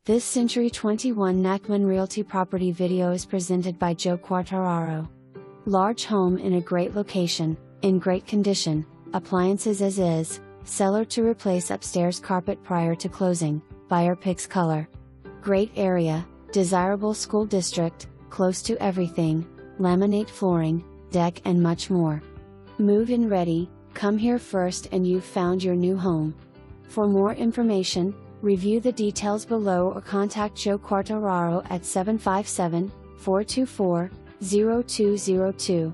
This Century 21 Nachman Realty property video is presented by Joe Quartararo. Large home in a great location, in great condition, appliances as is, seller to replace upstairs carpet prior to closing, buyer picks color. Great area, desirable school district, close to everything, laminate flooring, deck and much more. Move-in ready, come here first and you've found your new home. For more information, review the details below or contact Joe Quartararo at 757-424-0202.